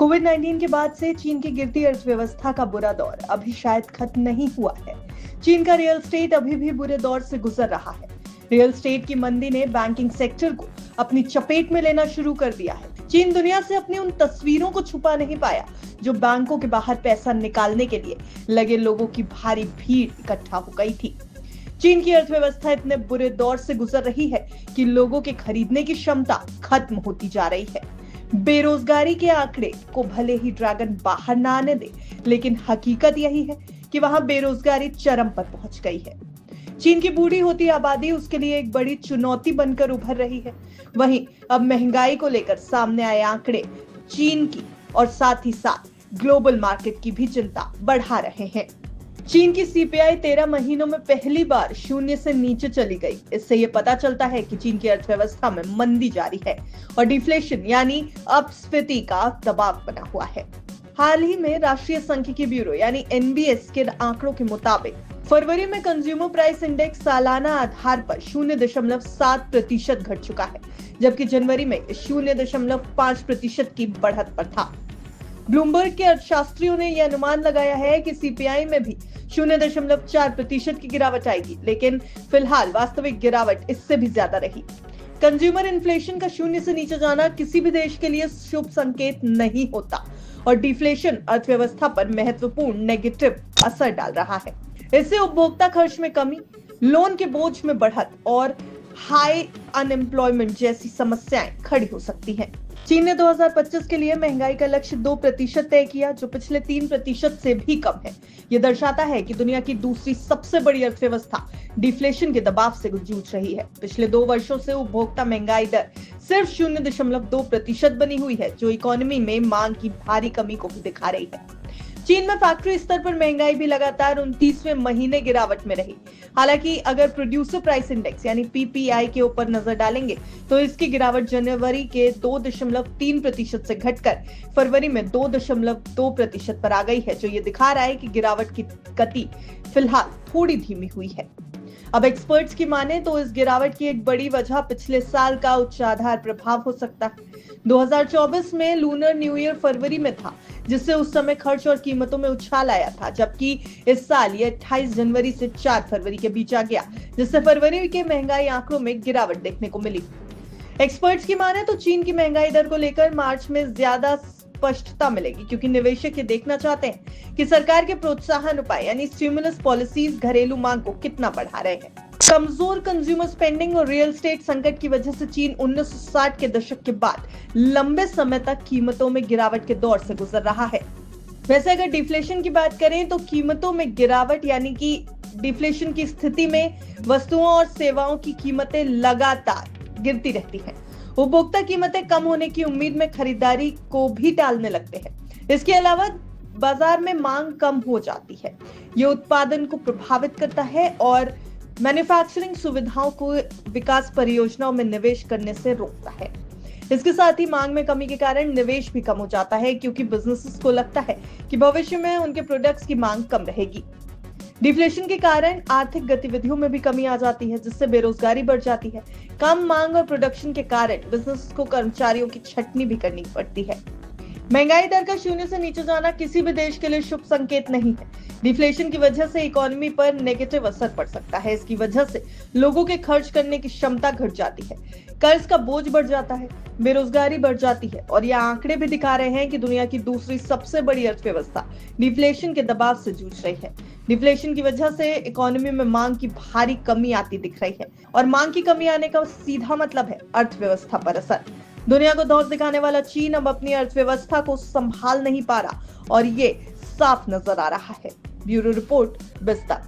कोविड-19 के बाद से चीन की गिरती अर्थव्यवस्था का बुरा दौर अभी शायद खत्म नहीं हुआ है। चीन का रियल एस्टेट अभी भी बुरे दौर से गुजर रहा है। रियल एस्टेट की मंदी ने बैंकिंग सेक्टर को अपनी चपेट में लेना शुरू कर दिया है। चीन दुनिया से अपनी उन तस्वीरों को छुपा नहीं पाया जो बैंकों के बाहर पैसा निकालने के लिए लगे लोगों की भारी भीड़ इकट्ठा हो गई थी। चीन की अर्थव्यवस्था इतने बुरे दौर से गुजर रही है कि लोगों के खरीदने की क्षमता खत्म होती जा रही है। बेरोजगारी के आंकड़े को भले ही ड्रैगन बाहर ना आने दे, लेकिन हकीकत यही है कि वहां बेरोजगारी चरम पर पहुंच गई है। चीन की बूढ़ी होती आबादी उसके लिए एक बड़ी चुनौती बनकर उभर रही है। वहीं अब महंगाई को लेकर सामने आए आंकड़े चीन की और साथ ही साथ ग्लोबल मार्केट की भी चिंता बढ़ा रहे हैं। चीन की सीपीआई 13 महीनों में पहली बार शून्य से नीचे चली गई। इससे ये पता चलता है कि चीन की अर्थव्यवस्था में मंदी जारी है और डिफ्लेशन यानी अपस्फीति का दबाव बना हुआ है। हाल ही में राष्ट्रीय सांख्यिकी ब्यूरो यानी एनबीएस के आंकड़ों के मुताबिक फरवरी में कंज्यूमर प्राइस इंडेक्स सालाना आधार पर 0.7% घट चुका है, जबकि जनवरी में 0.5% की बढ़त पर था। ब्लूमबर्ग के अर्थशास्त्रियों ने यह अनुमान लगाया है कि सीपीआई में भी 0.4% की गिरावट आएगी, लेकिन फिलहाल वास्तविक गिरावट इससे भी ज्यादा रही। कंज्यूमर इन्फ्लेशन का शून्य से नीचे जाना किसी भी देश के लिए शुभ संकेत नहीं होता और डिफ्लेशन अर्थव्यवस्था पर महत्वपूर्ण नेगेटिव असर डाल रहा है। इससे उपभोक्ता खर्च में कमी, लोन के बोझ में बढ़त और हाई अनएम्प्लॉयमेंट जैसी समस्याएं खड़ी हो सकती हैं। चीन ने 2025 के लिए महंगाई का लक्ष्य 2% तय किया, जो पिछले 3% से भी कम है। यह दर्शाता है कि दुनिया की दूसरी सबसे बड़ी अर्थव्यवस्था डिफ्लेशन के दबाव से जूझ रही है। पिछले 2 वर्षों से उपभोक्ता महंगाई दर सिर्फ 0.2% बनी हुई है, जो इकोनॉमी में मांग की भारी कमी को भी दिखा रही है। चीन में फैक्ट्री स्तर पर महंगाई भी लगातार 29वें महीने गिरावट में रही। हालांकि अगर प्रोड्यूसर प्राइस इंडेक्स यानी पीपीआई के ऊपर नजर डालेंगे तो इसकी गिरावट जनवरी के 2.3% से घटकर फरवरी में 2.2% पर आ गई है, जो ये दिखा रहा है कि गिरावट की गति फिलहाल थोड़ी धीमी हुई है। अब एक्सपर्ट्स की माने तो इस गिरावट की एक बड़ी वजह पिछले साल का उच्च आधार प्रभाव हो सकता है। 2024 में लूनर न्यू ईयर फरवरी में था, जिससे उस समय खर्च और कीमतों में उछाल आया था, जबकि इस साल ये 28 जनवरी से 4 फरवरी के बीच आ गया, जिससे फरवरी के महंगाई आंकड़ों में गिरावट देखने को मिली। एक्सपर्ट्स की माने तो चीन की महंगाई दर को लेकर मार्च में ज्यादा स्पष्टता मिलेगी, क्योंकि निवेशक ये देखना चाहते हैं कि सरकार के प्रोत्साहन उपाय यानी स्टिमुलस पॉलिसीज घरेलू मांग को कितना बढ़ा रहे हैं। कमजोर कंज्यूमर स्पेंडिंग और रियल एस्टेट संकट की वजह से चीन 1960 के दशक के बाद लंबे समय तक कीमतों में गिरावट के दौर से गुजर रहा है। वैसे अगर डिफ्लेशन की बात करें तो कीमतों में गिरावट यानी कि डिफ्लेशन की स्थिति में वस्तुओं और सेवाओं की कीमतें लगातार गिरती रहती हैं। उपभोक्ता कीमतें कम होने की उम्मीद में खरीदारी को भी टालने लगते हैं। इसके अलावा बाजार में मांग कम हो जाती है। ये उत्पादन को प्रभावित करता है और मैन्युफैक्चरिंग सुविधाओं को विकास परियोजनाओं में निवेश करने से रोकता है। इसके साथ ही मांग में कमी के कारण निवेश भी कम हो जाता है, क्योंकि बिजनेसेस को लगता है कि भविष्य में उनके प्रोडक्ट्स की मांग कम रहेगी। डिफ्लेशन के कारण आर्थिक गतिविधियों में भी कमी आ जाती है, जिससे बेरोजगारी बढ़ जाती है। कम मांग और प्रोडक्शन के कारण बिजनेस को कर्मचारियों की छटनी भी करनी पड़ती है। महंगाई दर का शून्य से नीचे जाना किसी भी देश के लिए शुभ संकेत नहीं है। डिफ्लेशन की वजह से इकोनॉमी पर नेगेटिव असर पड़ सकता है। इसकी वजह से लोगों के खर्च करने की क्षमता घट जाती है, कर्ज का बोझ बढ़ जाता है, बेरोजगारी बढ़ जाती है और ये आंकड़े भी दिखा रहे हैं कि दुनिया की दूसरी सबसे बड़ी अर्थव्यवस्था डिफ्लेशन के दबाव से जूझ रही है। डिफ्लेशन की वजह से इकोनॉमी में मांग की भारी कमी आती दिख रही है और मांग की कमी आने का सीधा मतलब है अर्थव्यवस्था पर असर। दुनिया को धौंस दिखाने वाला चीन अब अपनी अर्थव्यवस्था को संभाल नहीं पा रहा और ये साफ नजर आ रहा है। ब्यूरो रिपोर्ट, विस्तार।